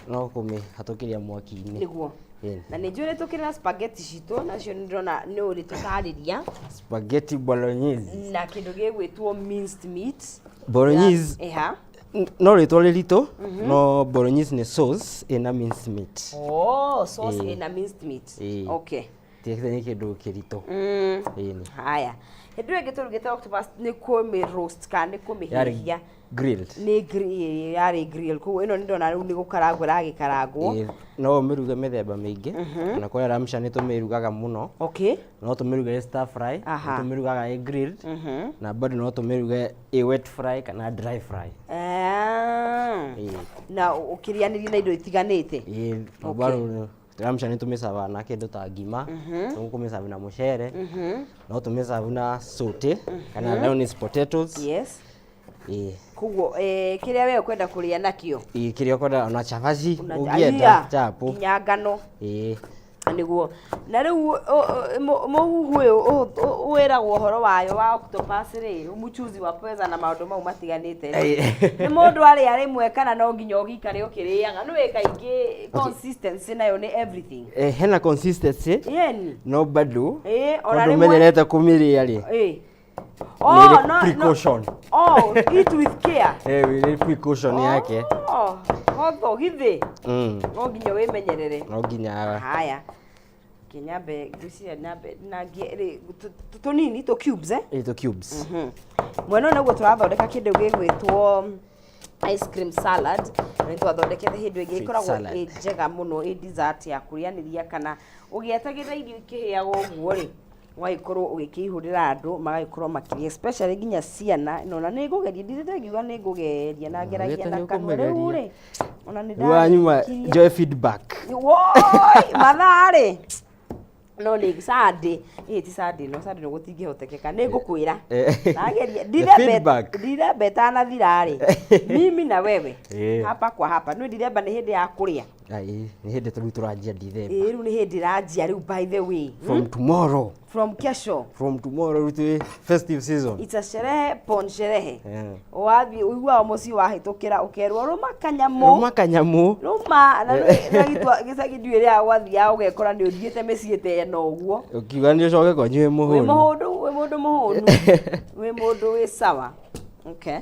no kumihatukiria mwaki-ini niguo na nĩ njũĩ tukĩrĩ spaghetti citũ nacio nĩndĩrona nĩ ũrĩ tũtarĩria spaghetti bolognese na kĩndũ gĩgwĩtwo minced meat bolognese no rĩtwa rĩritũ no bolognese nĩ sauce ina minced meat sauce ina minced meat okay tiekete nĩ kĩndũ kĩritũ haya hĩndĩ ĩngĩ tũrugĩte octopus nĩ kũmĩ roast kana nĩ kũmĩhĩhia grilled yarĩ grill koguo ĩno nĩndona rĩu nĩ gũkarangwo ĩragĩkarangwo no ũmĩruge mĩthemba mĩingĩ na kwa ramsha nĩ tũmĩrugaga mũno no tũmĩruge stir fry no tũmĩrugaga grilled na bado no tũmĩruge wet fry kana dry fry na ũkĩrĩanĩria na indo itiganĩte bado ramsha nĩ tũmĩcaba na kĩndũ ta ngima no kũmĩcaba na mũcere no tũmĩcaba na sauté kana brownies potatoes kuguo kĩrĩa we ũkwenda kũrĩa nakĩo kĩrĩa ũkwenda na chabaci ũngĩenda chapo nginya ngano nĩguo na rĩu mũhuhu ũyũ wĩragwo ũhoro wayo wa octopus rĩ mũchuzi wa pweza na maũndũ mau matiganĩte nĩ mũndũ arĩa rĩmwe kana no nginya ũgĩikare ũkĩrĩaga nĩ wĩ kaingĩ consistency nayo nĩ everything hena consistency no bado ona rĩmwe ũmenyerete kũmĩrĩa rĩ no precaution eat with care we need precaution yake hotho githi no nginya wĩmenyerere no nginya haya kinyambe ngwĩciria nyambe na tũnini tũ cubes tũ cubes mwena naguo tũrathondeka kĩndũ gĩgwĩtwo ice cream salad nĩ twathondekete hĩndĩ ĩngĩ ikoragwo njega mũno dessert ya kũrĩanĩria kana ũgĩetagĩra irio ikĩhĩaga ũguo rĩ waikorwo ũgĩkĩihũrĩra andũ magagĩkorwo makĩrĩa especially nginya ciana nona nĩ ngũgeria ndithete ngiuga nĩ ngũgeria na ngeragia na kanua rĩu rĩ ona nĩ ndanyuma joy feedback woi matharĩ no nĩ Sunday ti Sunday no Sunday no gũtingĩhotekeka nĩ ngũkwĩra nageria ndiremba ĩtanathira rĩ mimi na wewe hapa kwa hapa no ndiremba nĩ hĩndĩ ya kũrĩa nĩ hĩndĩ rĩu tũranjia ndithemba rĩu nĩ hĩndĩ ranjia rĩu by the way from kesho rĩu festive season it's a sherehe pon sherehe wathi uigua mũciĩ wahĩtũkĩra ũkerwo rũma kanyamũ rũma na gĩcagi ndiũĩ rĩa gwathiaga ũgekora nĩ ũthiĩte mĩciĩ tena ũguo ũkiuga nĩ ũcoke kwanyu wĩ mũndũ mũhũnu wĩ mũndũ wĩ sawa okay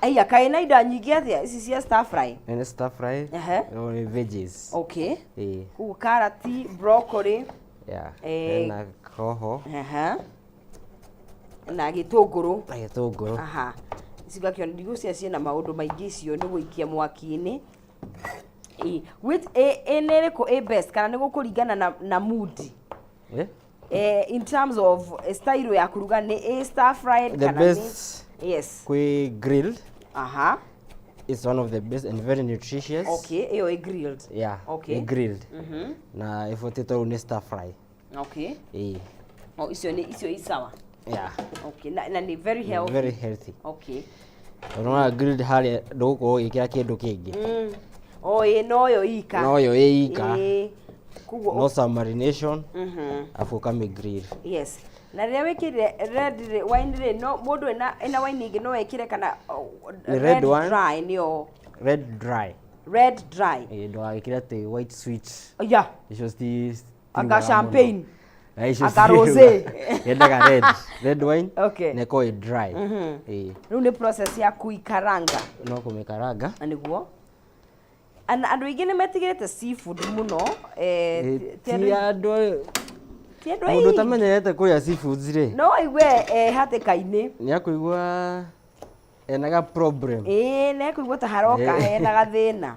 aya kaina indo nyingĩ atia ici cia stir fry and stir fry no veggies okay carrot broccoli na hoho na gĩtũngũrũ cigakĩona ndigũ cia ciena maũndũ maingĩ icio nĩ gũikia mwaki-inĩ with nĩ ĩrĩkũ best kana nĩ gũkũringana na mood in terms of style ya kuruga nĩ stir fried kana nĩ yes grilled it's one of the best and very nutritious iyo grilled grilled na ifoteto ni stir fry icio isawa na ni very healthy unaona grilled hali ndũgũkorwo ũgĩkĩra kĩndũ kĩngĩ no yo ika no some marination afu kama grill na rĩrĩa wĩkĩrire red wine rĩ no mũndũ ena wine ingĩ no wĩkĩre kana red dry nĩyo red dry ndo agĩkĩra te white sweet icio anga champagne anga rosé yendaga red wine neko dry rĩu nĩ process ya kũikaranga no kũmĩkaranga nĩguo andũ aingĩ nĩ metigĩrĩte seafood mũno ti andũ mũndũ tamenyerete kũrĩa seafoods rĩ no aigue hatĩka-inĩ nĩ akũigua enaga problem nĩ akũigua ta haroka hena gathĩna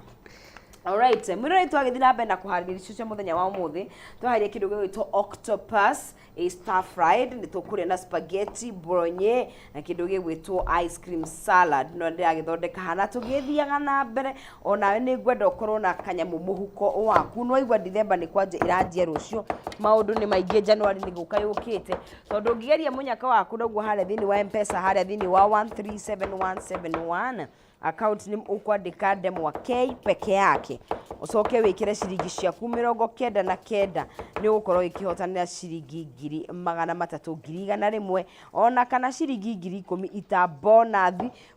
alright mwĩrĩ twagĩthiĩ na mbere na kũharĩria icio cia mũthenya wa ũmũthĩ twaharĩria kĩndũ gĩgwĩtwo octopus stir fried nĩ tũkũrĩa na spaghetti bolognese na kĩndũ gĩgwĩtwo ice cream salad no ndĩragĩthondeka hana tũgĩthiaga na mbere onawe nĩ ngwenda ũkorwo na kanyamũ mũhuko waku no igua December nĩ kwanja iranjia rũciũ maũndũ nĩ maingĩ January nĩ gũka yũkĩte tondũ ũngĩgeria mũnyaka waku naguo harĩa thĩinĩ wa M-Pesa harĩa thĩinĩ wa 137171 account name ukwandika Ndemwa K peke yake ucoke wikire ciringi ciaku 99 ni ugukorwo ikihotanira ciringi 300,100 ona kana ciringi 10,000 ita bonus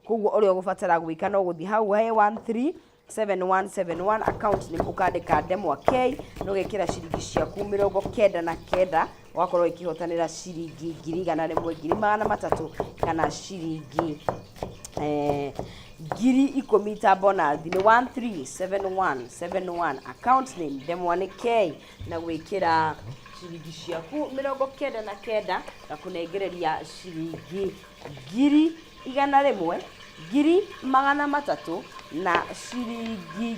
koguo uri ugubatara gwika no guthi hau he 13 7171 account name ukandika Ndemwa K no gekira ciringi ciaku 99 wakorwo ikihotanira ciringi 100,000 kana ciringi ngiri ikumi ta bonus ni 137171 account name Ndemwa K na gwikira ciringi ciaku 99 na kunengereria ciringi 100,000 300 na ciringi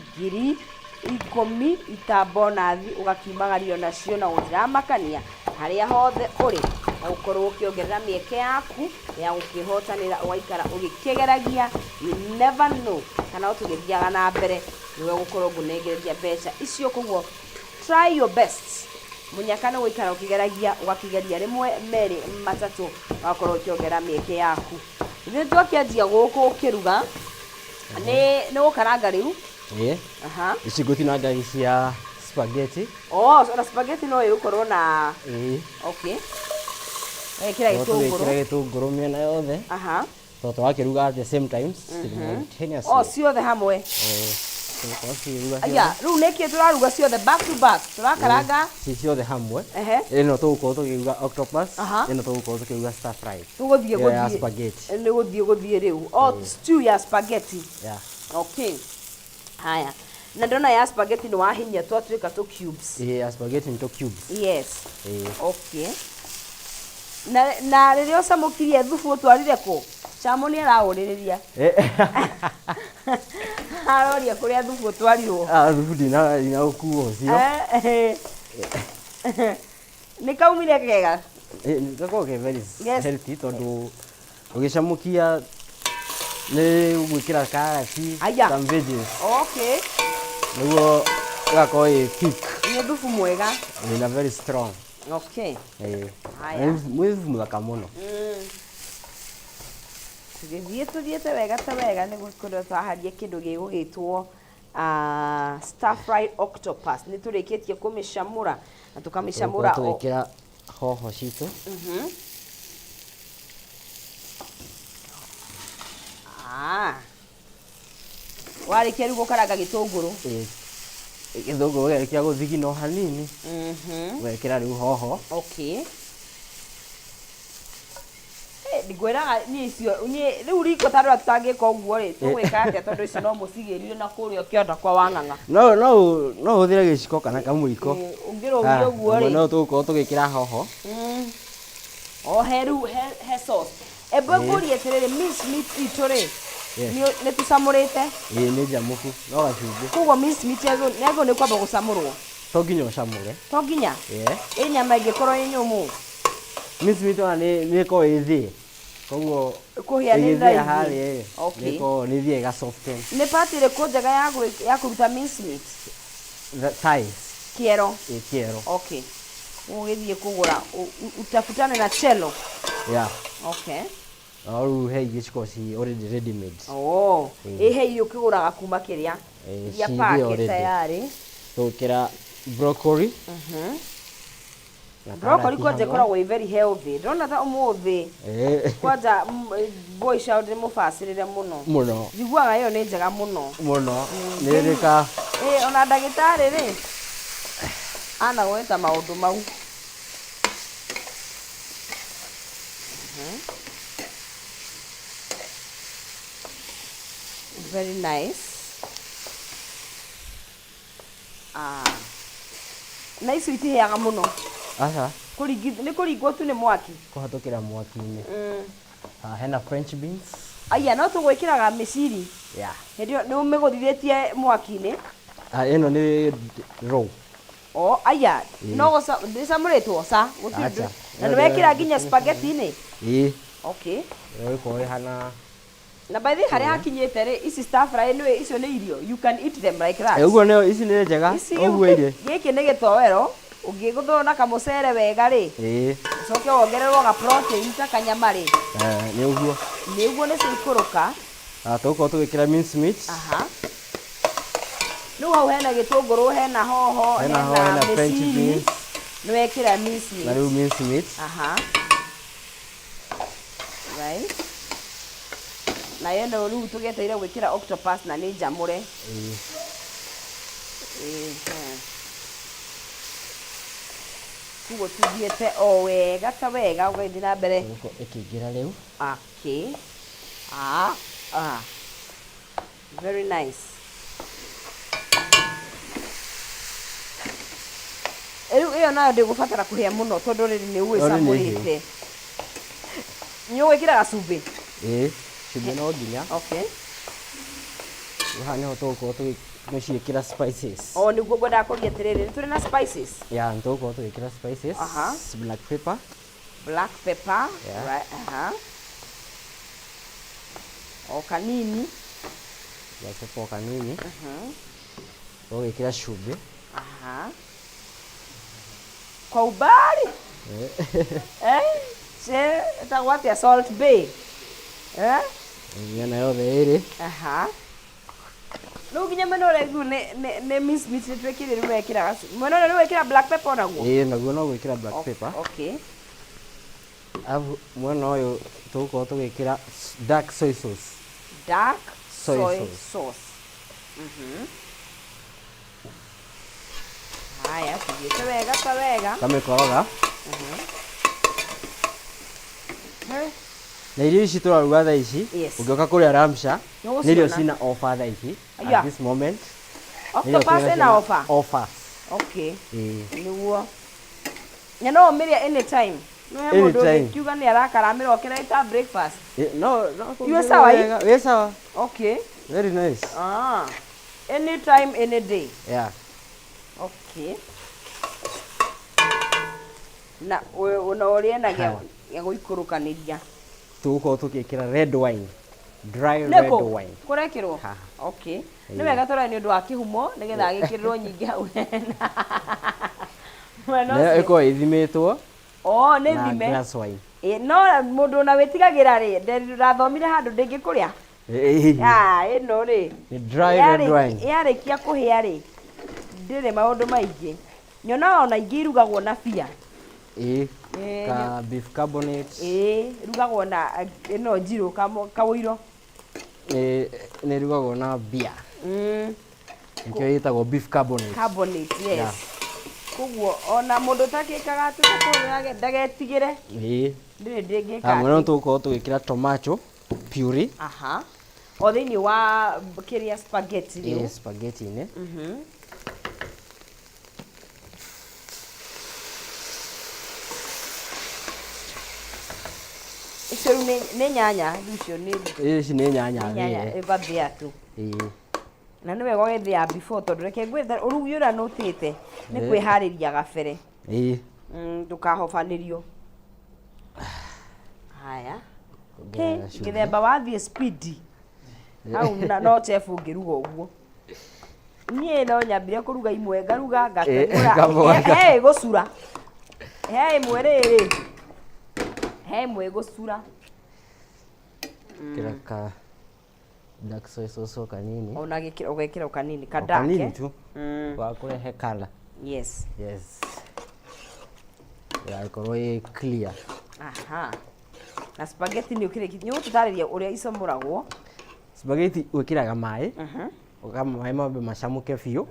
10,000 itabonathi ugakimagario nacio na utiramakania haria hothe uri na ukorwo ukiongerera mieke yaku ya gukihotanira waikara ugikegeragia. You never know kana utugithiaga na mbere niwe gukorwo ngunengereria mbeca icio. Koguo try your best munyakana guikara ukigeragia ugakigeria rimwe meri matatu wakorwo ukiongerera mieke yaku. Ithe twakianjia guku ukiruga ni ukaranga riu ici ngutinanga cia spaghetti. Na spaghetti no ikorwo na okay kira gitunguru miena yothe toto wakiruga at the same times simultaneously ciothe hamwe riu niki turaruga ciothe back to back turakaranga ciothe hamwe ino tugukorwo tukiruga octopus ino tugukorwo tukiruga stir fry tuguthie spaghetti ni guthie riu stew ya spaghetti. Okay haya na ndona ya spaghetti ni wahinya twatuika to cubes. Ya spaghetti ni to cubes. Yes. Okay na ririo samukirie thubu utwarire ku chamo ni arauririria aroria kuria thubu utwarirwo thubu dina ukuo cio ni kaumire kega gako ke very healthy tondu ugicamukia ni gwikira karati some veggies. Okay niguo gako thick ni thubu mwega na very strong. Okay mwivu muthaka muno tuthiete wega ta wega ni gukorwo twaharia kindu gigugitwo stir fry octopus ni turikitie kumicamura na tukamicamura tuikira hoho citu warikia riu gukaranga gitunguru githunguru gerikia guthigina hanini wekira riu hoho. Okay ndigwiraga ni icio ni riu riko tarwa tutangika uguo ri tugwika atia tondu icio no mucigirire na kuria ukionda kwa wanganga no uthire giciko kana kamuiko ungirugio uguo ri no tugukorwo tugikira hoho heru he sauce eboguri eterere minced meat itore ni tusamurite ni jamuku no gacungi kugo minced meat nego ni kwamba gusamurwo to nginya ucamure to nginya nyama ingikorwo ni nyumu minced meat ni ko ithi koguo kuhia ni ndai. Okay ko ni thie ga soften ni patire ko njega ya kuruta minced meat thighs kiero kiero. Okay ugithie kugura utafutane na chelo. Okay au hey giciko ci already ready made. Hey ukiguraga kuma kiria ya packet tayari tukira broccoli. Broccoli kwa jekoragwo very healthy ndona ta umuthi kwanja boy shout ni mufacirire muno jiguaga iyo ni njega muno nirika ona ndagitari ri ana gweta maundu mau. Very nice. Na icio itiheaga muno ni kuringwo tu ni mwaki kuhatukira mwaki-ini. Hena French beans no tugwikiraga miciri hendio ni umiguthithietie mwaki-ini. Ino ni raw no gosa ndicamuritwo gutindu na niwekira nginya spaghetti-ini. Okay ko hana na by the way haria hakinyite ri ici stir fry ni icio ni irio you can eat them like that. Uguo ni ici ni njega uguo ire giki ni gitowero ungiguthona kamucere wega ri ucoke wongererwo ga protein ta kanyama ri ni uguo ni cikuruka tugukorwo tugikira minced meat. No hau hena gitunguru hena hoho hena French beans niwekira minced meat na riu minced meat right Na yeno riu tugeteire gwikira octopus na ni njamure. Kugo tugiete o wega ta wega ugethi na mbere. Ikigira riu. Okay. Very nice. Riu iyo nayo ndigubatara kuhia muno tondu riri ni uicamurite. Nyugwikira gacumbi. Cumbi no nginya. Okay. Hano tuko tugiikira spices. Niguo ngwenda kuria atiriri turi na spices. Tuko tugiikira spices. Black pepper. Black pepper. Right. O kanini. Black pepper o kanini. Tugiikira cumbi. Kwa ubali. Eta watia Salt Bay. Yana yothe iri. No ginya menore gu ne miss meat twekire ri wekira gacu. Menore ri wekira black pepper naguo. Naguo no gwikira black pepper. Okay. Abu mwena uyu tuko tugikira dark soy sauce. Dark soy sauce. Haya, tugiete wega ta wega. Kamikoroga. Na irio ici turaruga thaa ici ungioka kuria ramsha ni irio cina offer thaa ici at this moment. Octopus ina offer? Offers. Okay. Niguo. No umiria anytime. No mundu ukiuga ni arakaramira okira ita breakfast. No. You sawa? We sawa. Okay. Very nice. Anytime, any day. Yeah. Okay. Na unaoria na ya guikurukaniria. Tuko tukikira red wine. Dry red wine. Kurekirwo. Okay. Ni wega tora ni undu wa kihumo nigetha gikirirwo nyingi hau. Ne eko ithimitwo. Ni thime. Glass wine. No mundu na witigagira ri ndirathomire handu ndingikuria. Ino ri. Dry red wine. Yarikia kuhia ri. Ndire maundu maingi. Nyona ona ingi irugagwo na bia. Ka beef carbonate. Rugagwo na ino njiro kawuiro. Ni rugagwo na bia. Nkio yitagwo beef carbonate. Carbonate, yes. Kuguo ona mundu takikaga tukurage ndagetigire. Ndire ndingika. Amwe tuko tugikira tomato puree. O thiini wa kiria spaghetti riu. Spaghetti ne. Icio ni nyanya, icio ni. Ici ni nyanya. Ibathia tu. Na ni wega githia before tondu reke ngwetha urugi ura nutite ni kwihariria gabere. Ndukahobanirio. Haya. Githemba wathie speed. Hau no chef ungiruga uguo. Nie no nyambire kuruga imwe ngaruga ngakegura. Gucura. Imwe riri. Imwe gucura. Kiraka dark soy sauce kanini. Ona ugekira kanini kadake. Kanini tu. Wa kurehe color. Yes. Ya ikorwo clear. Na spaghetti ni ukire nyu tutariria uria icomuragwo. Spaghetti wikiraga mai. Ukamai mambe macamuke biu.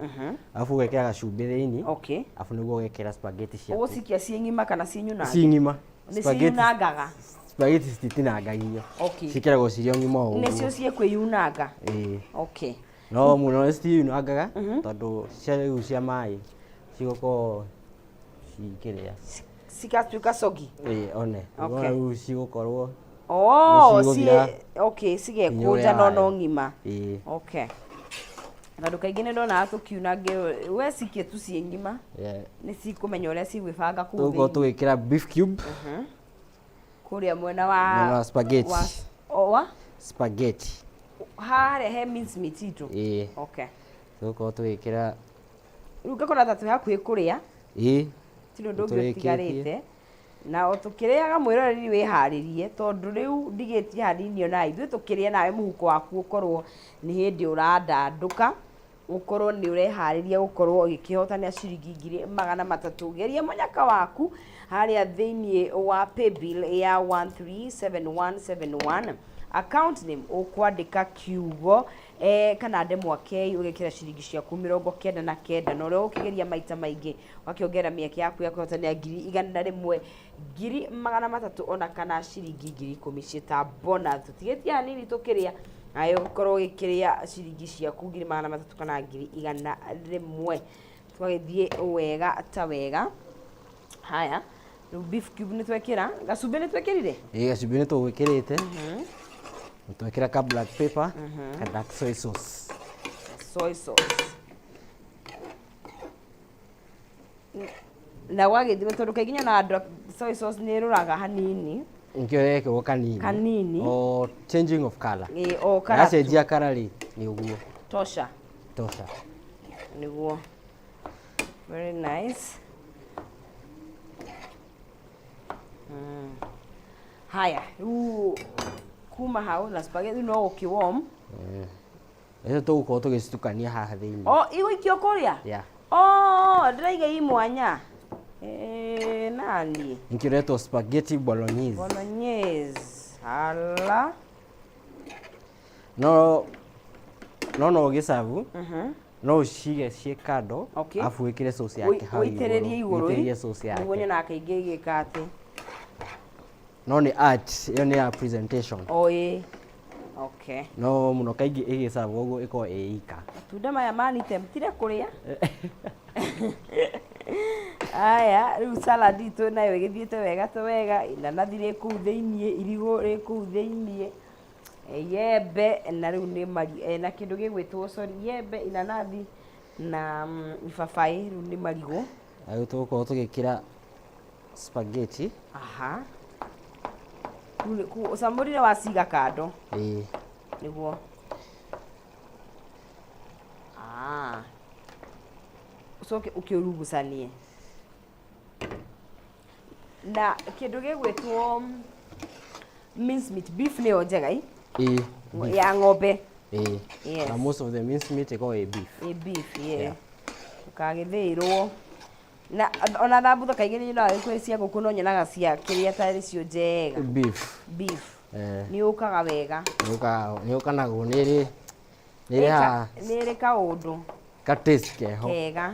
Afu ugekira gacumbi thiini. Okay. Afu niguo ugekira spaghetti ciaku. Ugucikia ciengima kana cinyuna? Ciengima. Spaghetti ngaga. Spaghetti citinangagio. Okay. Cikiragwo cirio ngima o. Nicio ciekwiyunanga. Okay. No muno citiyunangaga tondu ciu cia mai cigoko cikiria. Cikatuika sogi. One. Riu cigukorwo. Okay, cigekuja no ngima. Okay. Na ndukaingi ni ndona tukiunange we cikie tu ciengima. Ni cikumenya uria cigwibanga ku thi. Tugo tugikira beef cube. Kuria mwena wa spaghetti. Spaghetti. Hare he mince meat itu. Okay. Tugo tugikira Ugakora tatu hakuhi kuria. Tino ndongo tigarite. Na otukiriaga mwiroreri wiharirie tondu riu ndigiti harinio na ithu tukiria nawe muhuko waku ukorwo ni hindi urandanduka ukorwo ni urehariria ukorwo ugikihotania ciringi 300 geria munyaka waku haria thiini wa paybill ya 137171 account name ukwandika kiugo kana ndemwa K ugekira ciringi ciaku 99 na ore ukigeria maita maingi wakiongera mieke yaku ya kuhotania 100 2,300 ona kana ciringi 10,000 cieta bonus tutigetia hanini tukiria ayo korwo gikiria ciringi ciaku 300 kana 100 twagithie wega ta wega haya beef cube ni twekira gacumbi ni twekirire gacumbi ni tugwikirite twekira ka black pepper ka dark soy sauce na wagithime tondu kainginya na dark soy sauce ni ruraga hanini nkio yake kanini o changing of color o color yacenjia color ri ni uguo tosha niguo very nice haya kuma hau na spaghetti no ukiwarm eso tugukorwo tugicitukania haha thiini igũikio kuria ndiraiga imwanya nani inkiretwo spaghetti bolognese ala no gisavu no ucige cie kando afu wikire sauce yake hau uitĩrĩrie igũrũ sauce yake niguo nyona kaingĩ igĩka atĩ no ni art iyo ni ya presentation okay no muno kaingĩ igisavu uguo iko ika tunda maya manite mtire kuria aya riu salad itu nayo igithiete wega to wega inanathi ri kuu thiini irigo ri kuu thiini yembe na riu ni mari na kindu gigwitwo yembe inanathi na ibabai riu ni marigo ayo tugukorwo tugikira spaghetti usamurire waciga kando niguo ucoke ukiurugucanie na kindu gigwitwo mince meat beef ni njega ya ng'ombe yes. Na most of the mince meat iko beef ukagithirwo na ona thambutho kaingĩ nĩ nyonaga kwĩ cia ngũkũ no nyonaga cia kĩrĩa tarĩ cio njega beef nĩ ũkaga wega nĩ ũkanagwo nĩ ĩrĩ kaũndũ ka taste keho kega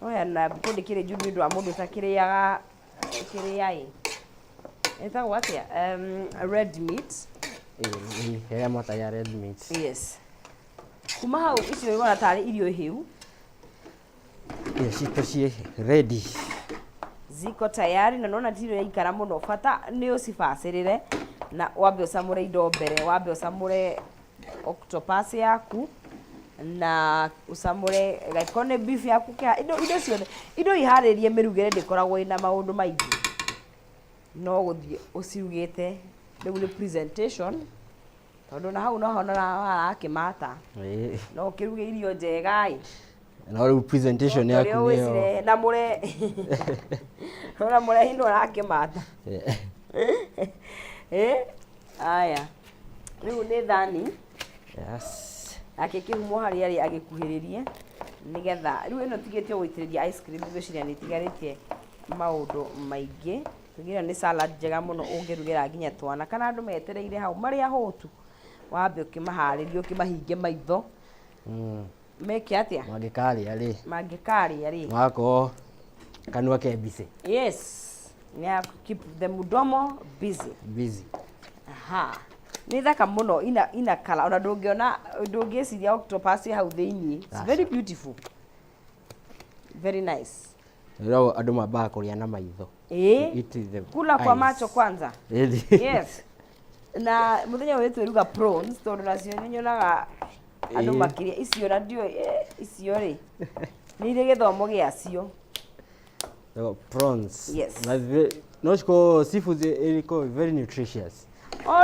oya na kũndĩ kĩrĩ njuru nĩ ũndũ wa mũndũ ũtakĩrĩaga ĩtagwo atĩa red meat ĩrĩa mwatagia red meat yes kuma hau icio igona tarĩ irio hĩu cito cie ready ziko tayari na nona tiro yaikara muno bata ni ucibacirire na wambe ucamure indo mbere wambe ucamure octopus yaku na ucamure gaikone beef yaku kia indo ciothe indo iharirie mirugire ndikoragwo ina maundu maingi no guthie ucirugite riu ni presentation tondu na hau no honora akimata no kiruge irio njega na riu presentation yaku niyo na mure ona mure hino rakimata aya riu ni thani akikihumo hari ari agikuhiririe nigetha riu ino tigitio guitiriria ice cream gwiciria ni tigaritie maundu maingi tugira ni salad njega muno ungirugira nginya twana kana andu metereire hau maria hotu wambe ukimahariria ukimahinge maitho meke atia mangikaria ri wako kanua ke busy yes nya keep the mudomo busy ni thaka muno ina kala ona ndungiciria octopus hau thiini it's very beautiful very nice rao andu mabaa kuria na maitho kula kwa macho kwanza yes na muthenya wetu eruga prawns tondu nacio nyonaga andu makiria icio na ndio icio ri ni ire githomo giacio prawns yes no siko seafood iko very nutritious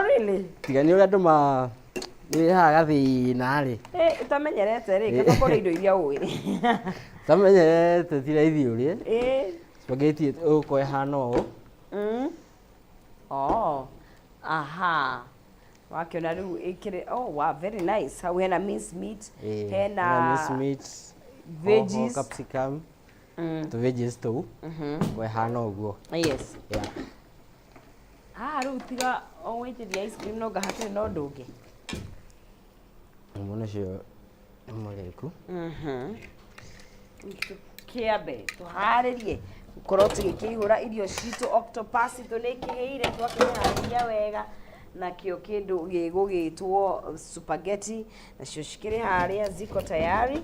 really tigani uri andu ma ni haga thina ri utamenyerete ri kana kore indo iria uwi utamenyerete tira ithio ri spaghetti uko ehana o wakiona riu ikire wow very nice how hena mince meat veggies capsicum to veggies tu kwa hana uguo yes riu tiga O waitĩria ice cream no ngahatĩre no ndũngĩ. Mbona cio mũreku. Kĩambe tũharĩrie gũkorwo tũgĩkĩihũra irio citũ octopus itũ nĩ kĩhĩire twakĩharĩria wega nakĩo kĩndũ gĩgũgĩtwo spaghetti nacio cikĩrĩ harĩa ziko tayari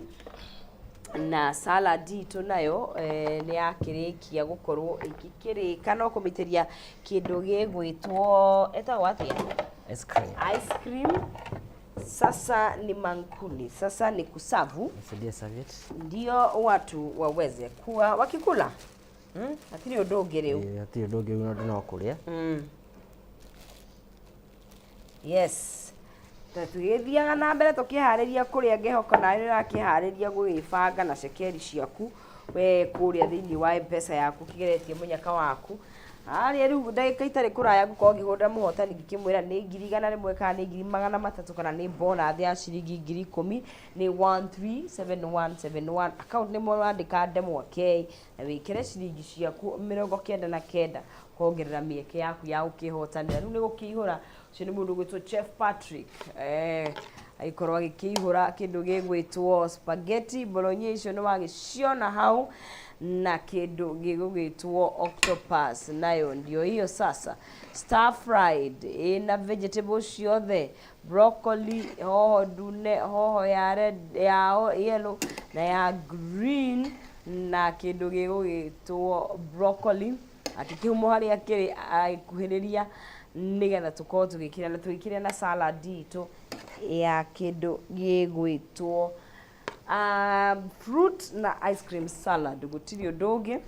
na salad itũ nayo nĩ yakĩrĩkia gũkorwo igĩkĩrĩka no kũmĩtĩria kĩndũ gĩgwĩtwo etagwo atĩa? Ice cream. Sasa ni mankuli, sasa ni kusavu ndio watu waweze kuwa wakikula. Hatiri ũndũ ũngĩ rĩu. Hatiri ũndũ ũngĩ no kũrĩa. Yes. Tũgĩthiaga na mbere tũkĩharĩria kũrĩa ngĩhoka na rĩrĩa kĩharĩria gũgĩbanga na cekeri ciaku we kũrĩa thĩinĩ wa M-Pesa yaku kĩgeretie mũnyaka waku. Harĩa rĩu ndagĩka itarĩ kũraya ngũkorwo ngĩhũra mũhotani ngĩkĩmwĩra nĩ 100,000 kana nĩ 300,000 kana nĩ bonus ya ciringi 10,000 nĩ 137171. Account nĩ mwandĩka ndemwa K na wĩkĩre ciringi ciaku 99 kuongerera mĩeke yaku ya gũkĩhotanĩra. Rĩu nĩ gũkĩihũra ũcio nĩ mũndũ ũgwĩtwo Chef Patrick agĩkorwo agĩkĩihũra kĩndũ gĩgwĩtwo spaghetti bolognese nĩ wagĩciona hau na kĩndũ gĩgũgĩtwo octopus nayo ndio hiyo sasa stir fried ina vegetables ciothe broccoli, hoho ndune, hoho ya red, ya yellow na ya green na kĩndũ gĩgũgĩtwo broccoli akĩkihumo harĩa kĩrĩ akuhĩrĩria nigetha tũkorwo tũgĩkĩrĩa na salad itũ ya kĩndũ gĩgwĩtwo fruit na ice cream salad gũtirĩ ũndũ ũngĩ.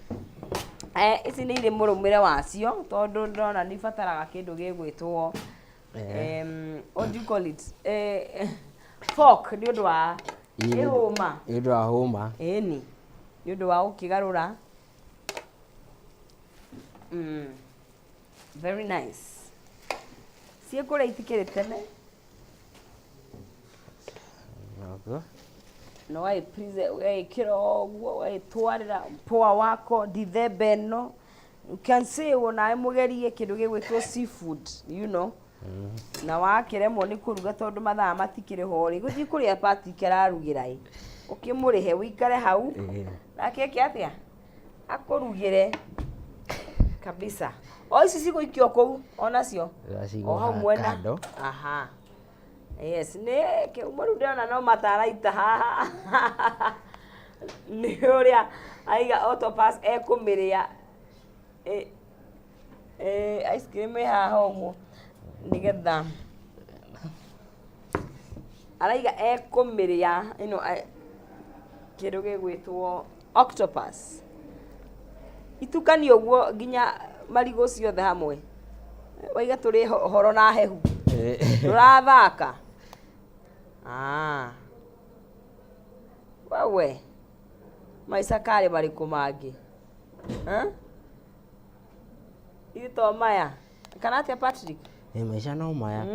Ici nĩ irĩ mũrũmĩre wacio tondũ ndona nĩ ibataraga kĩndũ gĩgwĩtwo what do you call it? Fork nĩ ũndũ wa hũma. Nĩ ũndũ wa hũma. Ĩni nĩ ũndũ wa gũkĩgarũra. Very nice. Ciĩkũrĩa itikĩrĩ tene. No waĩkĩra ũguo waĩtwarĩra mpũa wako ndithemba ĩno. You can say nawe mũgerie kĩndũ gĩgwĩtwo seafood, you know. Na wakĩremwo nĩ kũruga tondũ mathaa matikĩrĩ ho-rĩ gũthiĩ kũrĩa Patrick ararugĩra ũkĩmũrĩhe wĩikare hau nake atĩa akũrugĩre kabisa. O ici cigũikio kũu onacio o hau mwena. Aha. Yes, nĩ kĩuma rĩu ndĩrona no mataraita haha nĩ ũrĩa aiga octopus ekũmĩrĩa ice cream ĩ haha ũguo nĩgetha araiga ekũmĩrĩa ĩno kĩndũ gĩgwĩtwo octopus itukani ũguo nginya marigũ ciothe hamwe waiga tũrĩ horo na hehu tũrathaka. Wewe maica karĩ marĩkũ mangĩ ito maya kana atĩa Patrick? Maica no maya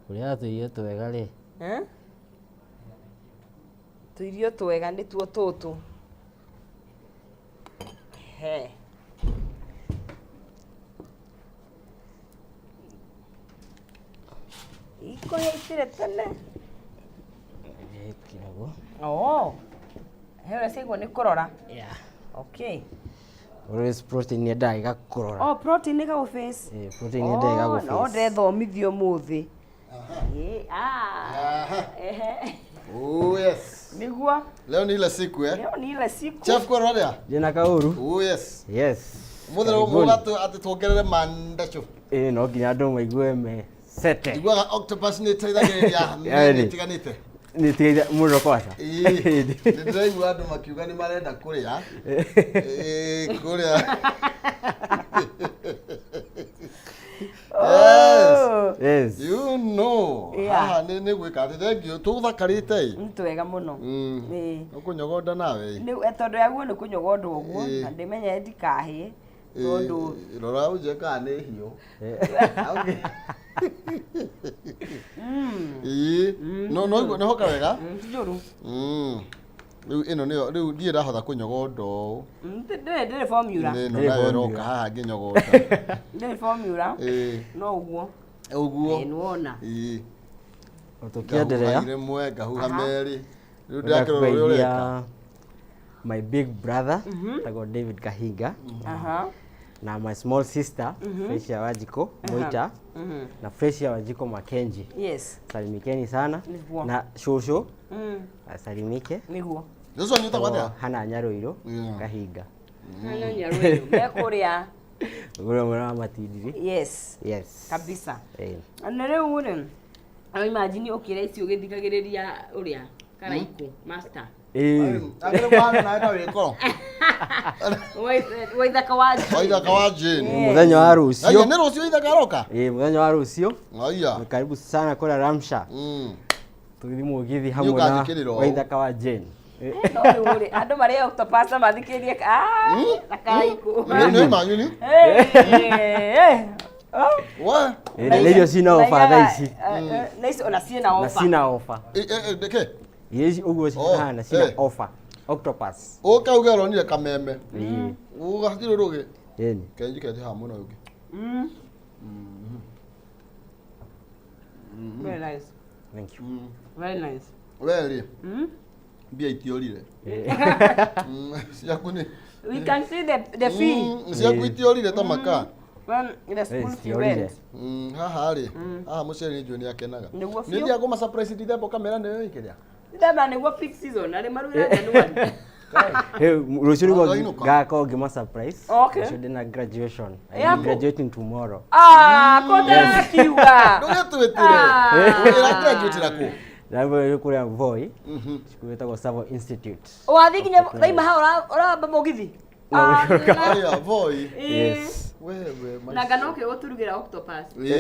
ũrĩa tũirio twega-rĩ tũirio twega nĩtuo tũtũ. Ikohe itire tene. Hewe sigwo nĩ kũrora. Yeah. Okay. Always protein yendaga igakũrora. Protein ĩgagũ face. Protein yendaga igagũ face. No ndethomithio mũthĩ. Oh yes. Niguo. Leo ni ile siku Leo ni ile siku. Chef kwa rodia. Ndina kauru. Oh yes. Yes. Muthero mugatu ati tuongerere mandacho. No nginya andũ maigue me sete. Igwaga octopus ni teithagĩrĩria nitiganĩte. Nĩ tiga mũno kwasa. Ndĩraigua andũ makiuga nĩ marenda kũrĩa. Kũrĩa. Yes. You know. Haha nĩ gwĩka atĩ thengio tũthakarĩte. Twega mũno. Ũkũnyogonda nawe. Nĩ tondũ yaguo nĩ kũnyogonda ũguo na ndĩmenye ndikahĩe. Tondũ rora uje kana nĩ hiũ. No hoka wega. Njuru. Riu ino niyo riu ndie ndahotha kunyogondo. Ndire formula. Ndire nayo roka haha nginyogota. Ndire formula. No uguo. Uguo. Nuona. Tukiendelea. Ile mwega huha meri. Riu ndakirora uri ureka. My big brother, tago David Kahiga. Na my small sister, Freshia Wajiko Moita. Na Freshia Wajiko Makenji. Yes. Salimikeni sana. Na Shosho. Salimike. Niguo. Joshua nyuta wadia. Hana Nyaruiro Kahiga. Hana Nyaruiro. Mekuria. Ule mwana matidiri. Yes. Yes. Kabisa. Na rĩu uri. I imagine ukira ici ugithikagiriria uria Karaiko master. Agere bana na enda wiko. Waithaka wa Jane. Waithaka wa Jane. Muthenya wa rucio. Aya ni rucio ithaka roka? Muthenya wa rucio. Aya. Karibu sana kula Ramsha. Tugithi mugithi hamwe na Waithaka wa Jane. No uri andu mari octopus mathikirie na Karaiko. Ni manyuni? Wa? Ndio sina offer thaisi. Nice ona sina offer. Na sina offer. Deke. Yes, ugo sina sina offer. Octopus. Oka ugero ni Kameme. Uga hatiro roge. Yeni. Kenji kete ha muno uge. Very nice. Thank you. Very nice. Really? Bia itiorire. Siakuni. We can see the fee. Siakuitiorire tamaka. When the school fee went. Haha ri. Mucere ni joni akenaga. Ni dia kuma surprise ndi depo kamera ne ikiria. Ndaba ni wo peak season ari marura January. Rucio rugo gako ngima surprise. Okay. Should na graduation. I'm graduating tomorrow. Kota kiwa. Ndio tuwetire. Ira graduate rako. Ndio kule Voi. Sikuweta kwa Savo Institute. Wathikinya thaima ha ora bamogithi. Aya Voi. Yes. Wewe na ganoke uturugira octopus. Ni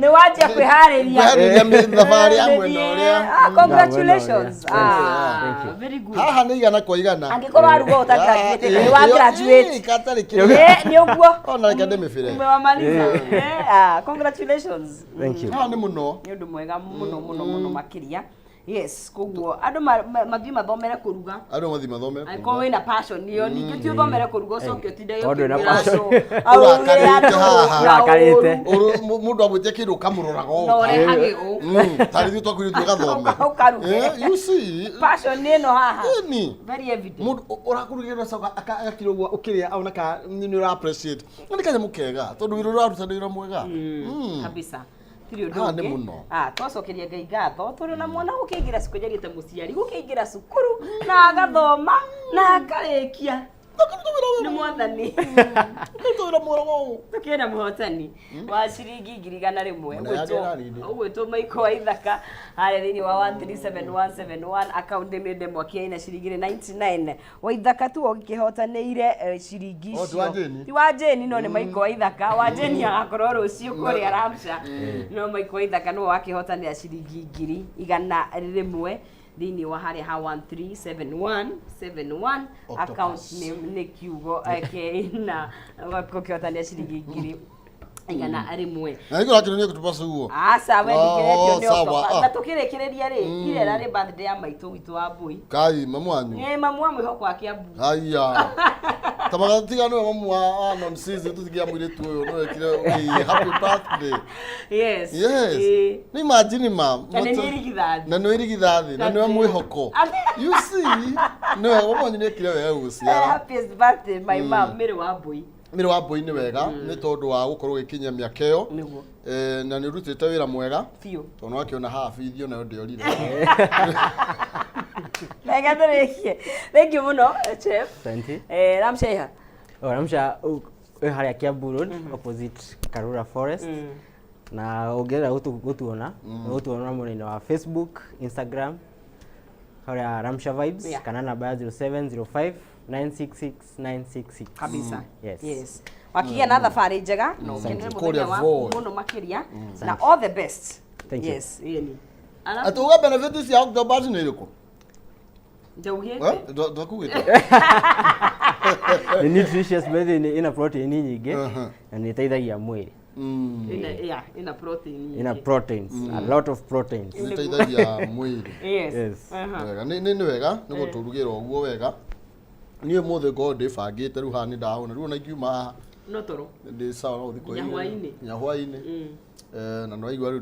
waje kwihariria. Kwihariria thabarĩ amwe na ũrĩa. Congratulations. Thank you. Very good. Haha nĩ igana kwa igana. Angĩkorwo arugo utagraduate ni wa graduate. Katari kĩrĩa. Ni ũguo. Ona reke ndĩmĩbĩre. Umewamaliza. Congratulations. Thank you. Haha nĩ mũno. Ni ũndũ mwega mũno makiria. Yes, koguo andu mathi mathomere kuruga. Andu mathi mathomere. Ai ko wina passion niyo ningi ti uthomere kuruga ucoke utinde yo. Tondu na passion. Urakarite. Mundu agwitie kindu kamuroraga o. No rehage o. Tari tu kwiri tugathome. You see. Passion nino haha. Ni. Very evident. Mundu urakurugira soka akakiro gwa ukiria au naka ni ura appreciate. Ni kanya mukega tondu wiro uraruta ndira mwega. Kabisa. Tirio ndoke. Twacokeria Ngai ngatho turi na mwana gukingira cukuru jagite muciari gukingira cukuru na agathoma na akarikia. Ni mwathani. Tukitora mworo. Tukiena muhotani wa ciringi 100 ugwitwo Maiko wa Ithaka hare thini wa 1371171 account nĩ mwaki ina ciringi 99 wa Ithaka tu ũngĩhotanĩire ciringi icio ti wa Jane no nĩ Maiko wa Ithaka wa Jane agakorwo rũciũ kũrĩa Ramsha no Maiko wa Ithaka no wakĩhotanĩra ciringi 100 thini wa harĩa ha 137171 account nĩ kiugo na wakĩhotanĩra ciringi 100 rimwe na iko lakini kutupa suo asa we ndikiretio ndio na tukirekereria ri ile rari birthday ya maitu witu wa Mbui kai mamu wanyu mamu wa mwihoko akiambu aya tamagatiga no mamu wa nonsense tutigia mwire tu uyu no ekire happy birthday yes ni imagine mam na no irigithathi na no mwihoko you see no mamu ni ekire wega gucia happy birthday my mom Mary wa Mbui Miri wa Mbui ni wega ni tondu wa gukorwo gikinya miaka iyo na ni rutite wira mwega fiu tondu akiona half ithio na ndio rire Megathrekie thank you muno chef Thank you. Ramsha Ramsha haria Kiambu Road opposite Karura Forest na ongera gutuona mwena wa Facebook Instagram haria Ramsha Vibes kana namba 0705 966966 kabisa yes wakigia na thabarĩ njega no kenere muthenya waku muno makiria na all the best yes yeni atuga benefits ya October ni riko ndaugiete ndakugite ni nutritious bethi ina protein nyingi na ni teithagia mwili ina protein. Ina proteins, a lot of proteins. Nitaithagia mwili. Yes. Wega ni wega ni guturugira uguo wega. Niĩ mũthĩ ngo ndĩbangĩte rĩu haha nĩ ndahũna rĩu ona ingiuma no toro ndĩ sawa no thikũ hwainĩ na no aigua rĩu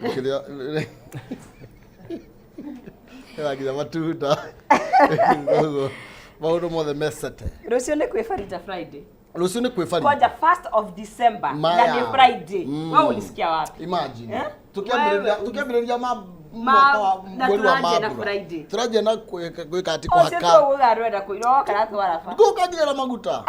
kĩrĩa nginya matunda maũndũ mothe mecete. Rũciũ nĩ kwĩ Farita Friday. Rũciũ nĩ kwĩ Farita. Koja 1st of December na ni Friday. Wewe ulisikia wapi? Imagine. Tukiambĩrĩria mwaka wa mweri wa Friday. Turaje na gwĩka ati kũhaka. Sio wewe arwenda kuiroka na twara fa. Ngũkagĩra maguta.